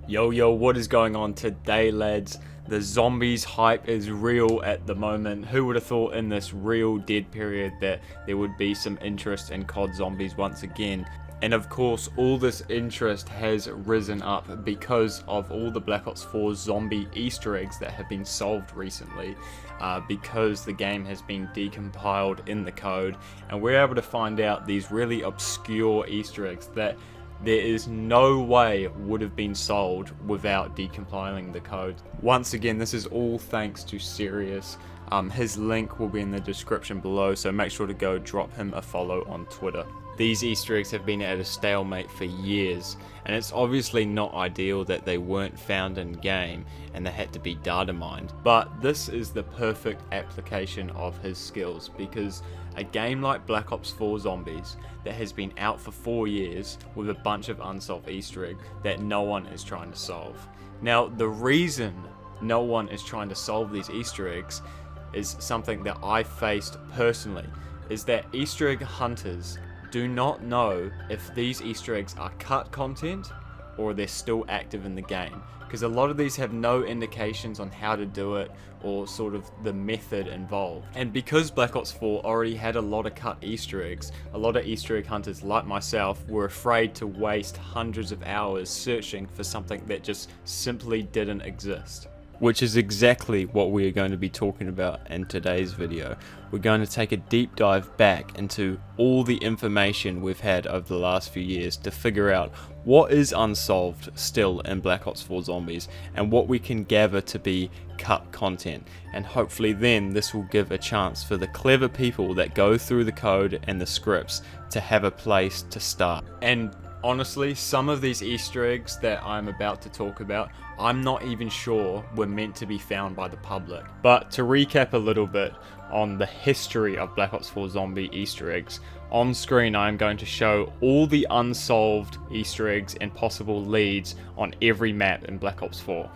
Yo, what is going on today, lads? The zombies hype is real at the moment. Who would have thought in this real dead period that there would be some interest in COD Zombies once again? And of course, all this interest has risen up because of all the Black Ops 4 zombie Easter eggs that have been solved recently, because the game has been decompiled in the code, and we're able to find out these really obscure Easter eggs that there is no way would have been solved without decompiling the code. Once again, this is all thanks to Sirius. His link will be in the description below, so make sure to go drop him a follow on Twitter. These Easter eggs have been at a stalemate for years, and it's obviously not ideal that they weren't found in game and they had to be data mined. But this is the perfect application of his skills, because a game like Black Ops 4 Zombies that has been out for 4 years with a bunch of unsolved Easter eggs that no one is trying to solve. Now, the reason no one is trying to solve these Easter eggs is something that I faced personally, is that Easter egg hunters do not know if these Easter eggs are cut content or they're still active in the game, because a lot of these have no indications on how to do it or sort of the method involved. And because Black Ops 4 already had a lot of cut Easter eggs, a lot of Easter egg hunters like myself were afraid to waste hundreds of hours searching for something that just simply didn't exist. Which is exactly what we are going to be talking about in today's video. We're going to take a deep dive back into all the information we've had over the last few years to figure out what is unsolved still in Black Ops 4 Zombies and what we can gather to be cut content. And hopefully then this will give a chance for the clever people that go through the code and the scripts to have a place to start. And honestly, some of these Easter eggs that I'm about to talk about, I'm not even sure were meant to be found by the public. But to recap a little bit on the history of Black Ops 4 Zombie Easter eggs, on screen I'm going to show all the unsolved Easter eggs and possible leads on every map in Black Ops 4.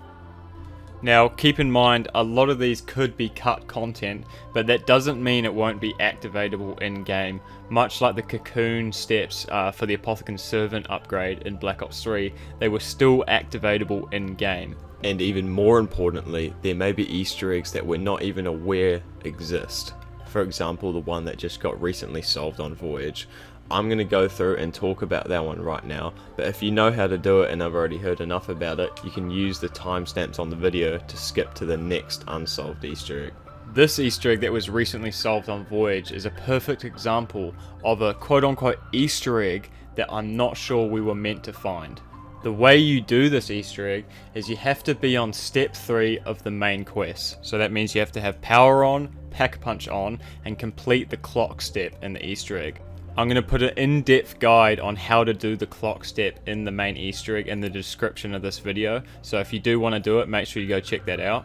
Now, keep in mind, a lot of these could be cut content, but that doesn't mean it won't be activatable in-game, much like the Cocoon steps for the Apothicon Servant upgrade in Black Ops 3, they were still activatable in-game. And even more importantly, there may be Easter eggs that we're not even aware exist. For example, the one that just got recently solved on Voyage. I'm going to go through and talk about that one right now, but if you know how to do it and I've already heard enough about it, you can use the timestamps on the video to skip to the next unsolved Easter egg. This Easter egg that was recently solved on Voyage is a perfect example of a quote-unquote Easter egg that I'm not sure we were meant to find. The way you do this Easter egg is you have to be on step 3 of the main quest. So that means you have to have power on, pack-a-punch on, and complete the clock step in the Easter egg. I'm going to put an in-depth guide on how to do the clock step in the main Easter egg in the description of this video, so if you do want to do it, make sure you go check that out.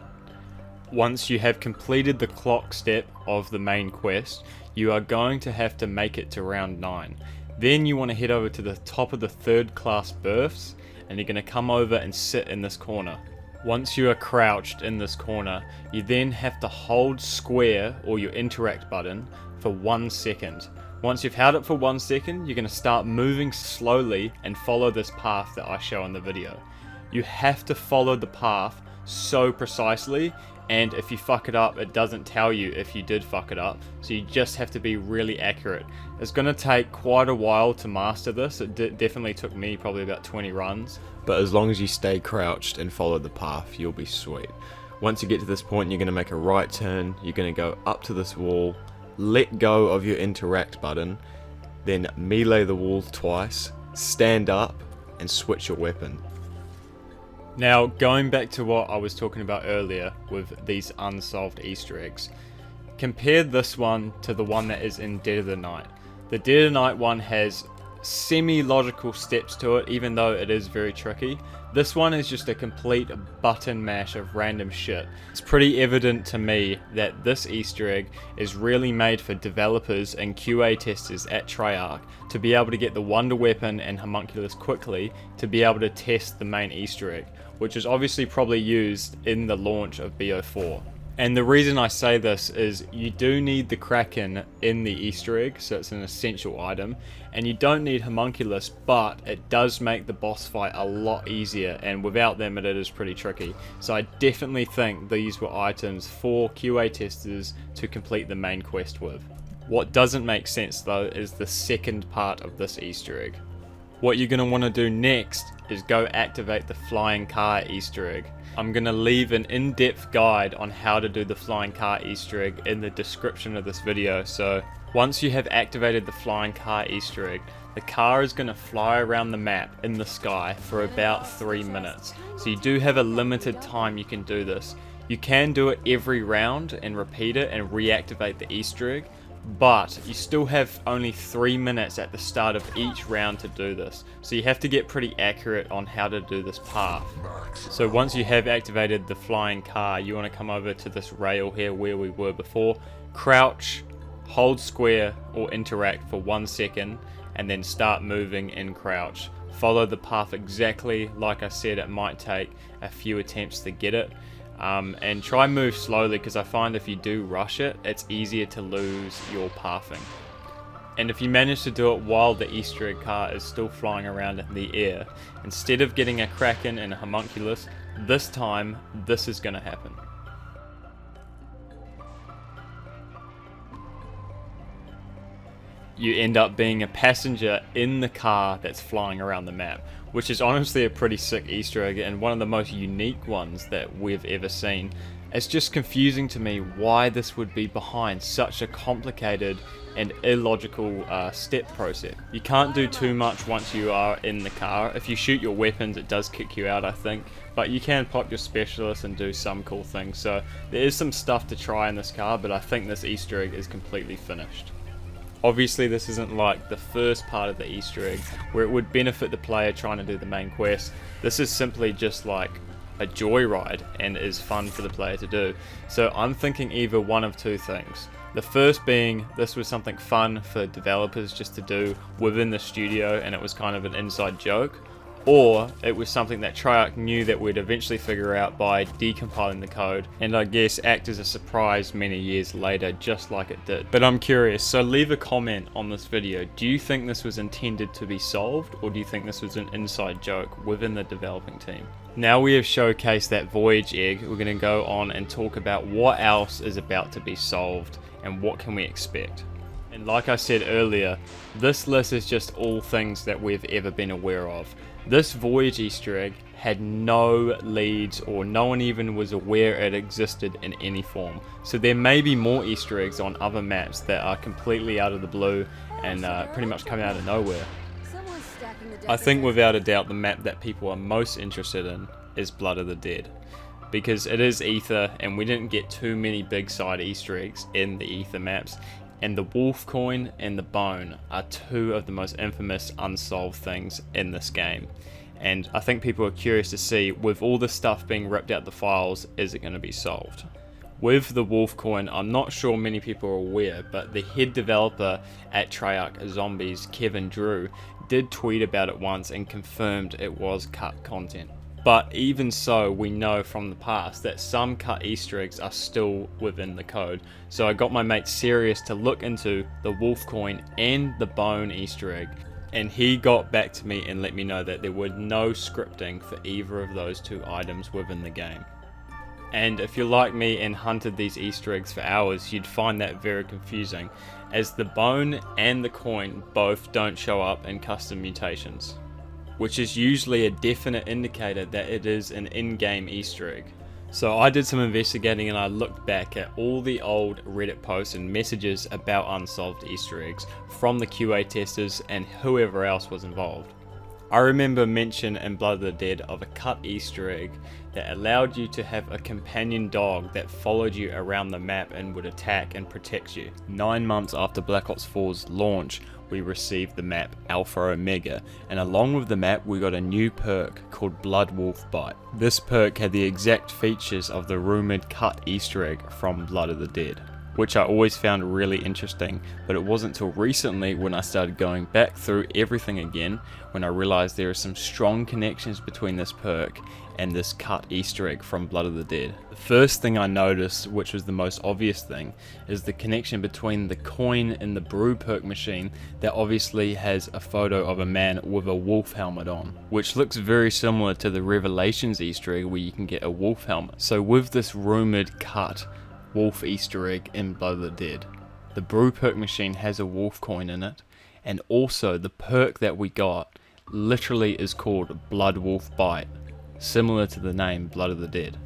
Once you have completed the clock step of the main quest, you are going to have to make it to round 9. Then you want to head over to the top of the 3rd class berths, and you're going to come over and sit in this corner. Once you are crouched in this corner, you then have to hold square or your interact button for 1 second. Once you've held it for 1 second, you're going to start moving slowly and follow this path that I show in the video. You have to follow the path so precisely, and if you fuck it up, it doesn't tell you if you did fuck it up, so you just have to be really accurate. It's going to take quite a while to master this. It definitely took me probably about 20 runs. But as long as you stay crouched and follow the path, you'll be sweet. Once you get to this point, you're going to make a right turn, you're going to go up to this wall, let go of your interact button, then melee the wall twice, stand up, and switch your weapon. Now, going back to what I was talking about earlier with these unsolved Easter eggs, compare this one to the one that is in Dead of the Night. The Dead of the Night one has semi-logical steps to it, even though it is very tricky. This one is just a complete button mash of random shit. It's pretty evident to me that this Easter egg is really made for developers and QA testers at Treyarch to be able to get the Wonder Weapon and Homunculus quickly to be able to test the main Easter egg, which is obviously probably used in the launch of BO4. And the reason I say this is you do need the Kraken in the Easter egg, so it's an essential item, and you don't need Homunculus, but it does make the boss fight a lot easier, and without them it is pretty tricky. So I definitely think these were items for QA testers to complete the main quest with. What doesn't make sense though is the second part of this Easter egg. What you're going to want to do next is go activate the flying car Easter egg. I'm going to leave an in-depth guide on how to do the flying car Easter egg in the description of this video. So once you have activated the flying car Easter egg, the car is going to fly around the map in the sky for about 3 minutes. So you do have a limited time you can do this. You can do it every round and repeat it and reactivate the Easter egg, but you still have only 3 minutes at the start of each round to do this, so you have to get pretty accurate on how to do this path. So once you have activated the flying car, you want to come over to this rail here where we were before, crouch, hold square or interact for 1 second, and then start moving in crouch. Follow the path exactly like I said. It might take a few attempts to get it. And try move slowly, because I find if you do rush it, it's easier to lose your pathing. And if you manage to do it while the Easter egg car is still flying around in the air, instead of getting a Kraken and a Homunculus, this time this is going to happen. You end up being a passenger in the car that's flying around the map, which is honestly a pretty sick Easter egg and one of the most unique ones that we've ever seen. It's just confusing to me why this would be behind such a complicated and illogical step process. You can't do too much once you are in the car. If you shoot your weapons, it does kick you out, I think, but you can pop your specialist and do some cool things. So there is some stuff to try in this car, but I think this Easter egg is completely finished. Obviously this isn't like the first part of the Easter egg where it would benefit the player trying to do the main quest. This is simply just like a joyride and is fun for the player to do. So I'm thinking either one of two things. The first being this was something fun for developers just to do within the studio and it was kind of an inside joke, or it was something that Treyarch knew that we'd eventually figure out by decompiling the code and I guess act as a surprise many years later, just like it did. But I'm curious, so leave a comment on this video. Do you think this was intended to be solved, or do you think this was an inside joke within the developing team? Now we have showcased that Voyage egg, we're going to go on and talk about what else is about to be solved and what can we expect. And like I said earlier, this list is just all things that we've ever been aware of. This Voyage Easter egg had no leads, or no one even was aware it existed in any form. So there may be more Easter eggs on other maps that are completely out of the blue and pretty much come out of nowhere. I think without a doubt the map that people are most interested in is Blood of the Dead, because it is Ether and we didn't get too many big side Easter eggs in the Ether maps. And the wolf coin and the bone are two of the most infamous unsolved things in this game. And I think people are curious to see, with all this stuff being ripped out the files, is it going to be solved? With the wolf coin, I'm not sure many people are aware, but the head developer at Voyage Zombies, Kevin Drew, did tweet about it once and confirmed it was cut content. But even so, we know from the past that some cut Easter eggs are still within the code. So I got my mate Serious to look into the wolf coin and the bone Easter egg, and he got back to me and let me know that there were no scripting for either of those two items within the game. And if you're like me and hunted these Easter eggs for hours, you'd find that very confusing, as the bone and the coin both don't show up in custom mutations, which is usually a definite indicator that it is an in-game Easter egg. So I did some investigating and I looked back at all the old Reddit posts and messages about unsolved Easter eggs from the QA testers and whoever else was involved. I remember mention in Blood of the Dead of a cut Easter egg that allowed you to have a companion dog that followed you around the map and would attack and protect you. 9 months after Black Ops 4's launch, we received the map Alpha Omega, and along with the map we got a new perk called Blood Wolf Bite. This perk had the exact features of the rumoured cut Easter egg from Blood of the Dead. which I always found really interesting, but it wasn't until recently when I started going back through everything again when I realized there are some strong connections between this perk and this cut Easter egg from Blood of the Dead. The first thing I noticed, which was the most obvious thing, is the connection between the coin in the brew perk machine that obviously has a photo of a man with a wolf helmet on, which looks very similar to the Revelations Easter egg where you can get a wolf helmet. So with this rumored cut wolf Easter egg in Blood of the Dead, the brew perk machine has a wolf coin in it, and also the perk that we got literally is called Blood Wolf Bite, similar to the name Blood of the Dead.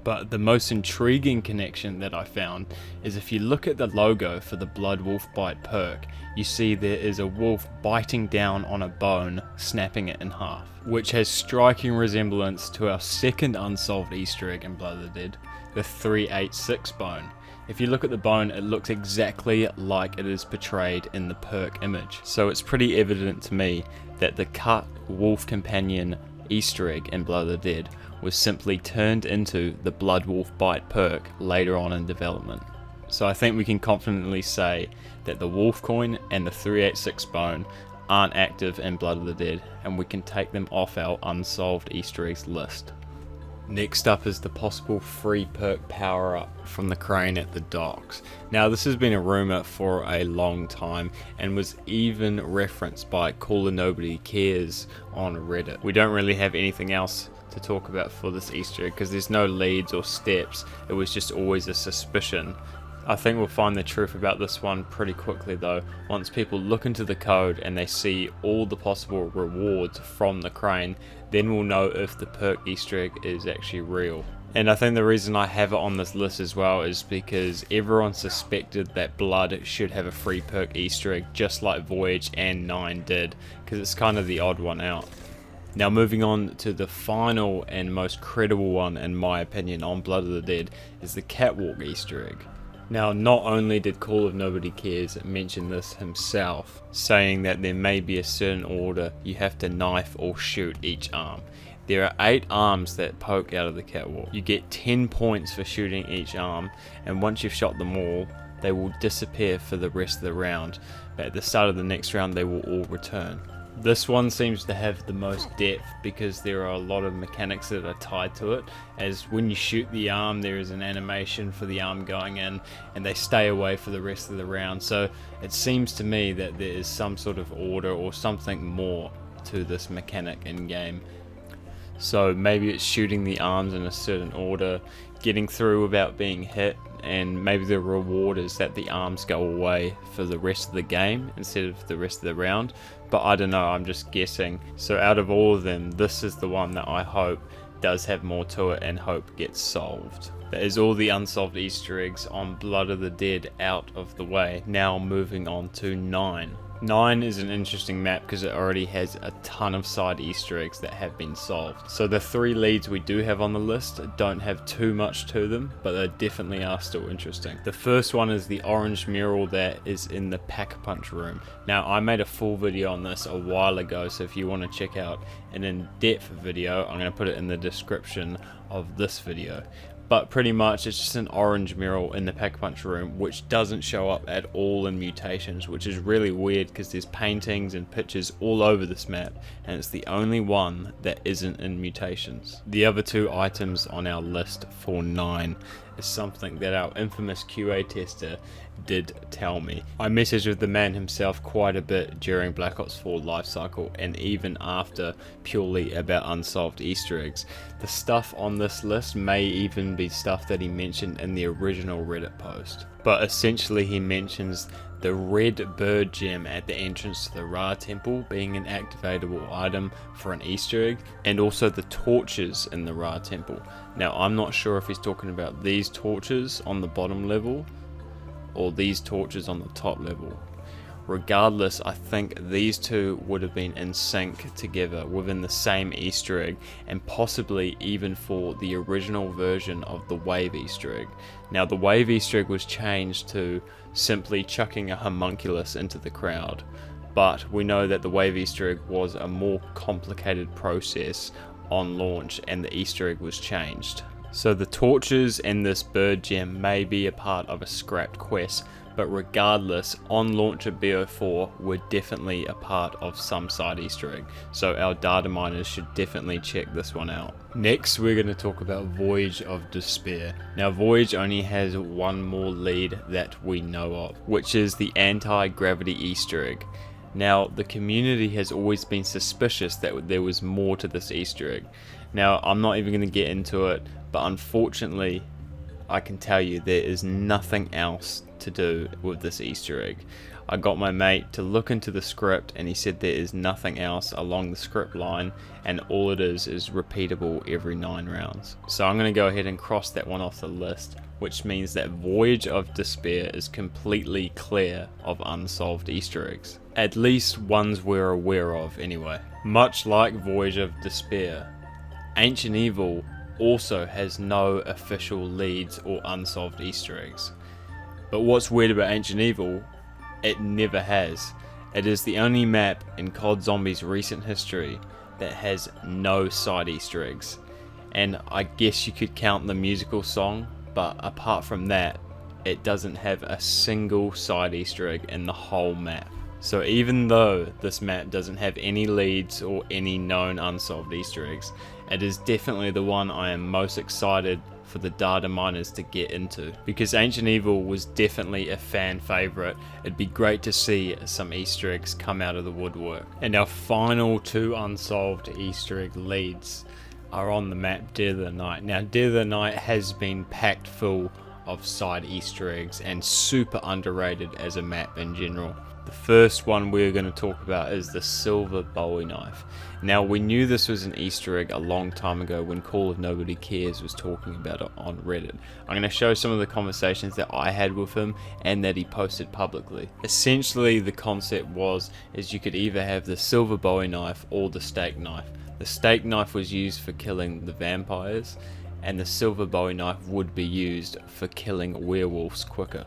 But the most intriguing connection that I found is if you look at the logo for the Blood Wolf Bite perk, you see there is a wolf biting down on a bone, snapping it in half, which has striking resemblance to our second unsolved Easter egg in Blood of the Dead, the 386 bone. If you look at the bone, it looks exactly like it is portrayed in the perk image. So it's pretty evident to me that the cut wolf companion Easter egg in Blood of the Dead was simply turned into the Blood Wolf Bite perk later on in development. So I think we can confidently say that the wolf coin and the 386 bone aren't active in Blood of the Dead, and we can take them off our unsolved Easter eggs list. Next up is the possible free perk power up from the crane at the docks. Now this has been a rumour for a long time and was even referenced by Cooler Nobody Cares on Reddit. We don't really have anything else to talk about for this Easter egg because there's no leads or steps, it was just always a suspicion. I think we'll find the truth about this one pretty quickly though, once people look into the code and they see all the possible rewards from the crane, then we'll know if the perk Easter egg is actually real. And I think the reason I have it on this list as well is because everyone suspected that Blood should have a free perk Easter egg just like Voyage and 9 did, because it's kind of the odd one out. Now moving on to the final and most credible one in my opinion on Blood of the Dead is the catwalk Easter egg. Now, not only did Call of Nobody Cares mention this himself, saying that there may be a certain order you have to knife or shoot each arm. There are 8 arms that poke out of the catwalk. You get 10 points for shooting each arm, and once you've shot them all, they will disappear for the rest of the round, but at the start of the next round they will all return. This one seems to have the most depth because there are a lot of mechanics that are tied to it, as when you shoot the arm there is an animation for the arm going in and they stay away for the rest of the round. So it seems to me that there is some sort of order or something more to this mechanic in game. So maybe it's shooting the arms in a certain order, getting through without being hit, and maybe the reward is that the arms go away for the rest of the game instead of the rest of the round. But I don't know, I'm just guessing. So out of all of them, this is the one that I hope does have more to it and hope gets solved. That is all the unsolved Easter eggs on Blood of the Dead out of the way. Now moving on to 9. 9 is an interesting map because it already has a ton of side Easter eggs that have been solved. So the 3 leads we do have on the list don't have too much to them, but they definitely are still interesting. The first one is the orange mural that is in the Pack-a-Punch room. Now I made a full video on this a while ago, so if you want to check out an in-depth video, I'm going to put it in the description of this video. But pretty much it's just an orange mural in the Pack-a-Punch room which doesn't show up at all in Mutations, which is really weird because there's paintings and pictures all over this map and it's the only one that isn't in Mutations. The other 2 items on our list for 9 is something that our infamous QA tester did tell me. I messaged with the man himself quite a bit during Black Ops 4 lifecycle and even after, purely about unsolved Easter eggs. The stuff on this list may even be stuff that he mentioned in the original Reddit post. But essentially he mentions the red bird gem at the entrance to the Ra temple being an activatable item for an Easter egg, and also the torches in the Ra temple. Now I'm not sure if he's talking about these torches on the bottom level or these torches on the top level. Regardless, I think these 2 would have been in sync together within the same Easter egg, and possibly even for the original version of the Wave Easter egg. Now the Wave Easter egg was changed to simply chucking a homunculus into the crowd, but we know that the Wave Easter egg was a more complicated process on launch and the Easter egg was changed. So the torches and this bird gem may be a part of a scrapped quest, but regardless, on launch of BO4 were definitely a part of some side Easter egg, so our data miners should definitely check this one out. Next we're going to talk about Voyage of Despair. Now Voyage only has one more lead that we know of, which is the anti-gravity Easter egg. Now the community has always been suspicious that there was more to this Easter egg. Now I'm not even going to get into it, but unfortunately I can tell you there is nothing else to do with this Easter egg. I got my mate to look into the script and he said there is nothing else along the script line, and all it is repeatable every 9 rounds. So I'm going to go ahead and cross that one off the list, which means that Voyage of Despair is completely clear of unsolved Easter eggs. At least ones we're aware of anyway. Much like Voyage of Despair, Ancient Evil also has no official leads or unsolved Easter eggs. But what's weird about Ancient Evil, it never has. It is the only map in COD Zombies' recent history that has no side Easter eggs. And I guess you could count the musical song, but apart from that, it doesn't have a single side Easter egg in the whole map. So even though this map doesn't have any leads or any known unsolved Easter eggs, it is definitely the one I am most excited for the data miners to get into, because Ancient Evil was definitely a fan favourite. It'd be great to see some Easter eggs come out of the woodwork. And our final 2 unsolved Easter egg leads are on the map Dead of the Night. Now Dead of the Night has been packed full of side Easter eggs and super underrated as a map in general. The first one we're going to talk about is the silver Bowie knife. Now we knew this was an Easter egg a long time ago when Call of Nobody Cares was talking about it on Reddit. I'm going to show some of the conversations that I had with him and that he posted publicly. Essentially the concept is you could either have the silver Bowie knife or the steak knife. The steak knife was used for killing the vampires, and the silver Bowie knife would be used for killing werewolves quicker.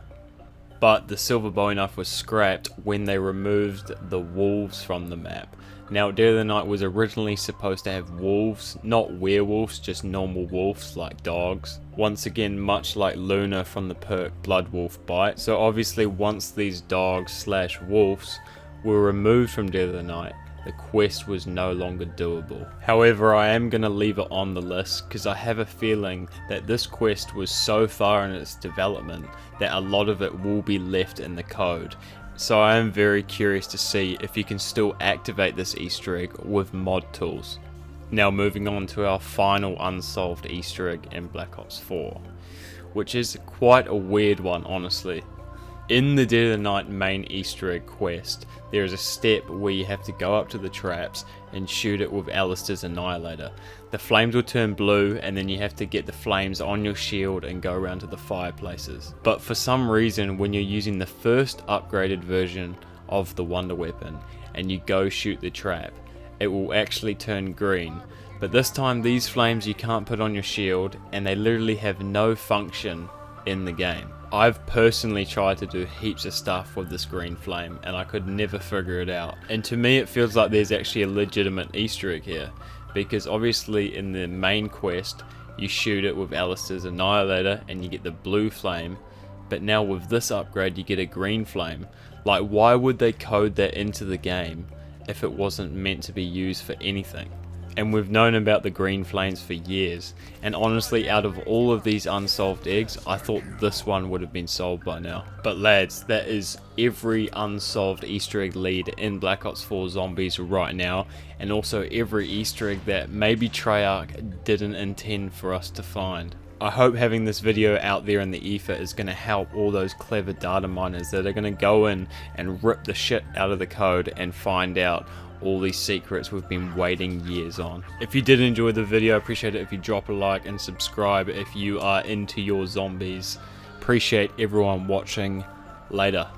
But the silver Bowie knife was scrapped when they removed the wolves from the map. Now Dead of the Night was originally supposed to have wolves, not werewolves, just normal wolves like dogs. Once again, much like Luna from the perk Blood Wolf Bite. So obviously once these dogs / wolves were removed from Dead of the Night, the quest was no longer doable. However, I am going to leave it on the list because I have a feeling that this quest was so far in its development that a lot of it will be left in the code. So I am very curious to see if you can still activate this Easter egg with mod tools. Now moving on to our final unsolved Easter egg in Black Ops 4, which is quite a weird one honestly. In the Dead of the Night main Easter egg quest, there is a step where you have to go up to the traps and shoot it with Alistair's Annihilator. The flames will turn blue and then you have to get the flames on your shield and go around to the fireplaces. But for some reason, when you're using the first upgraded version of the Wonder Weapon and you go shoot the trap, it will actually turn green. But this time these flames you can't put on your shield and they literally have no function in the game. I've personally tried to do heaps of stuff with this green flame and I could never figure it out. And to me it feels like there's actually a legitimate Easter egg here, because obviously in the main quest you shoot it with Alistair's Annihilator and you get the blue flame, but now with this upgrade you get a green flame. Like, why would they code that into the game if it wasn't meant to be used for anything? And we've known about the green flames for years, and honestly out of all of these unsolved eggs I thought this one would have been solved by now. But lads, that is every unsolved Easter egg lead in Black Ops 4 Zombies right now, and also every Easter egg that maybe Treyarch didn't intend for us to find. I hope having this video out there in the ether is going to help all those clever data miners that are going to go in and rip the shit out of the code and find out all these secrets we've been waiting years on. If you did enjoy the video, I appreciate it if you drop a like and subscribe if you are into your zombies. Appreciate everyone watching. Later.